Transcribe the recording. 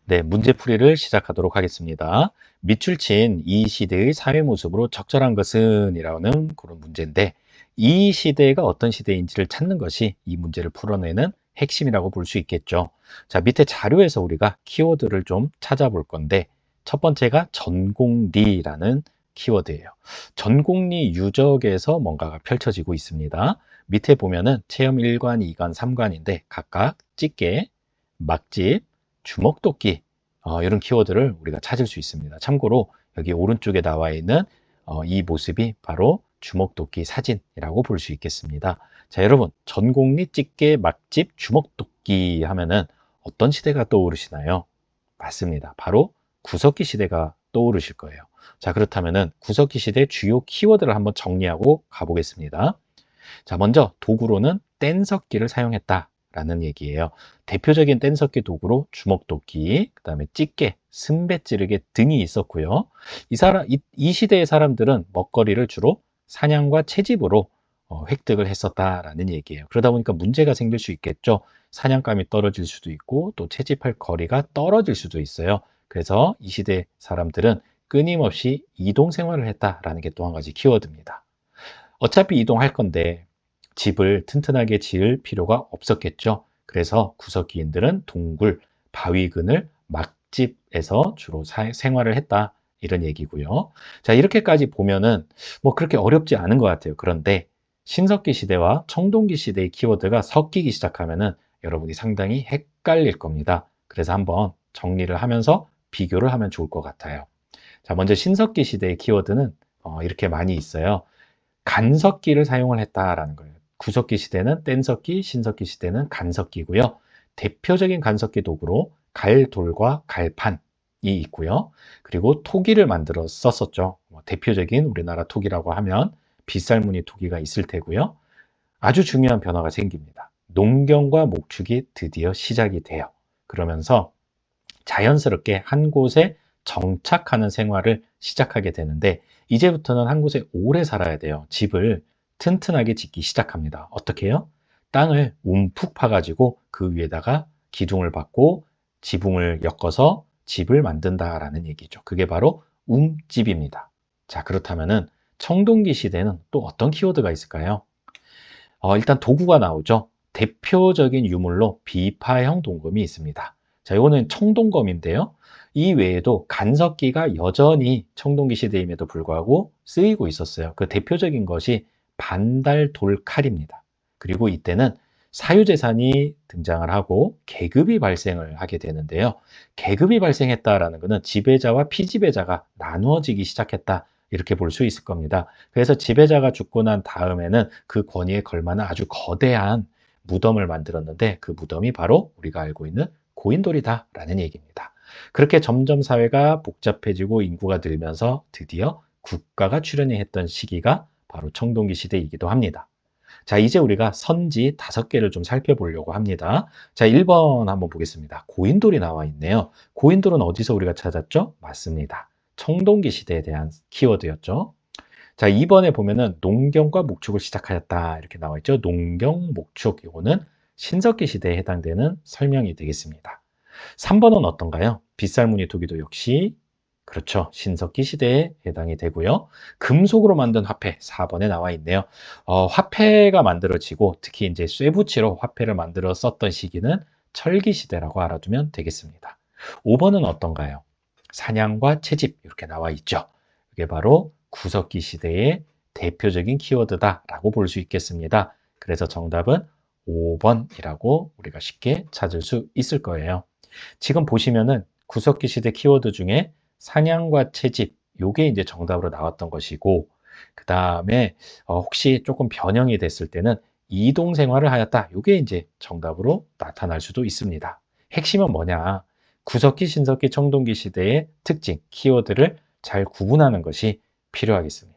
네, 문제풀이를 시작하도록 하겠습니다. 밑줄 친 이 시대의 사회 모습으로 적절한 것은 이라는 그런 문제인데, 이 시대가 어떤 시대인지를 찾는 것이 이 문제를 풀어내는 핵심이라고 볼 수 있겠죠. 자, 밑에 자료에서 우리가 키워드를 좀 찾아볼 건데, 첫 번째가 전공리라는 키워드예요. 전공리 유적에서 뭔가가 펼쳐지고 있습니다. 밑에 보면은 체험 1관, 2관, 3관인데 각각 집게, 막집, 주먹도끼, 이런 키워드를 우리가 찾을 수 있습니다. 참고로 여기 오른쪽에 나와 있는 이 모습이 바로 주먹도끼 사진이라고 볼 수 있겠습니다. 자, 여러분, 전공리 집게 막집 주먹도끼 하면은 어떤 시대가 떠오르시나요? 맞습니다. 바로 구석기 시대가 떠오르실 거예요. 자, 그렇다면은 구석기 시대 주요 키워드를 한번 정리하고 가보겠습니다. 자, 먼저 도구로는 뗀석기를 사용했다라는 얘기예요. 대표적인 뗀석기 도구로 주먹도끼, 그 다음에 집게, 승배찌르개 등이 있었고요. 이 시대의 사람들은 먹거리를 주로 사냥과 채집으로 획득을 했었다라는 얘기예요. 그러다 보니까 문제가 생길 수 있겠죠. 사냥감이 떨어질 수도 있고 또 채집할 거리가 떨어질 수도 있어요. 그래서 이 시대 사람들은 끊임없이 이동 생활을 했다라는 게 또 한 가지 키워드입니다. 어차피 이동할 건데 집을 튼튼하게 지을 필요가 없었겠죠. 그래서 구석기인들은 동굴, 바위근을 막집에서 주로 생활을 했다. 이런 얘기고요. 자, 이렇게까지 보면은 뭐 그렇게 어렵지 않은 것 같아요. 그런데 신석기 시대와 청동기 시대의 키워드가 섞이기 시작하면은 여러분이 상당히 헷갈릴 겁니다. 그래서 한번 정리를 하면서 비교를 하면 좋을 것 같아요. 자, 먼저 신석기 시대의 키워드는 이렇게 많이 있어요. 간석기를 사용을 했다라는 거예요. 구석기 시대는 뗀석기, 신석기 시대는 간석기고요. 대표적인 간석기 도구로 갈돌과 갈판이 있고요. 그리고 토기를 만들어 썼었죠. 대표적인 우리나라 토기라고 하면 빗살무늬 토기가 있을 테고요. 아주 중요한 변화가 생깁니다. 농경과 목축이 드디어 시작이 돼요. 그러면서 자연스럽게 한 곳에 정착하는 생활을 시작하게 되는데 이제부터는 한 곳에 오래 살아야 돼요. 집을 튼튼하게 짓기 시작합니다. 어떻게 해요? 땅을 움푹 파가지고 그 위에다가 기둥을 박고 지붕을 엮어서 집을 만든다라는 얘기죠. 그게 바로 움집입니다. 자, 그렇다면은 청동기 시대는 또 어떤 키워드가 있을까요? 일단 도구가 나오죠. 대표적인 유물로 비파형 동검이 있습니다. 자, 이거는 청동검인데요. 이 외에도 간석기가 여전히 청동기 시대임에도 불구하고 쓰이고 있었어요. 그 대표적인 것이 반달 돌칼입니다. 그리고 이때는 사유재산이 등장을 하고 계급이 발생을 하게 되는데요. 계급이 발생했다라는 것은 지배자와 피지배자가 나누어지기 시작했다. 이렇게 볼 수 있을 겁니다. 그래서 지배자가 죽고 난 다음에는 그 권위에 걸맞는 아주 거대한 무덤을 만들었는데 그 무덤이 바로 우리가 알고 있는 고인돌이다라는 얘기입니다. 그렇게 점점 사회가 복잡해지고 인구가 늘면서 드디어 국가가 출현이 했던 시기가 바로 청동기 시대이기도 합니다. 자, 이제 우리가 선지 5개를 좀 살펴보려고 합니다. 자, 1번 한번 보겠습니다. 고인돌이 나와 있네요. 고인돌은 어디서 우리가 찾았죠? 맞습니다. 청동기 시대에 대한 키워드였죠. 자, 2번에 보면은 농경과 목축을 시작하였다 이렇게 나와 있죠. 농경, 목축 이거는 신석기 시대에 해당되는 설명이 되겠습니다. 3번은 어떤가요? 빗살무늬 토기도 역시 그렇죠. 신석기 시대에 해당이 되고요. 금속으로 만든 화폐 4번에 나와 있네요. 화폐가 만들어지고 특히 이제 쇠붙이로 화폐를 만들어 썼던 시기는 철기 시대라고 알아두면 되겠습니다. 5번은 어떤가요? 사냥과 채집 이렇게 나와 있죠. 이게 바로 구석기 시대의 대표적인 키워드다라고 볼 수 있겠습니다. 그래서 정답은 5번이라고 우리가 쉽게 찾을 수 있을 거예요. 지금 보시면은 구석기 시대 키워드 중에 사냥과 채집, 요게 이제 정답으로 나왔던 것이고, 그 다음에 혹시 조금 변형이 됐을 때는 이동 생활을 하였다. 요게 이제 정답으로 나타날 수도 있습니다. 핵심은 뭐냐? 구석기, 신석기, 청동기 시대의 특징, 키워드를 잘 구분하는 것이 필요하겠습니다.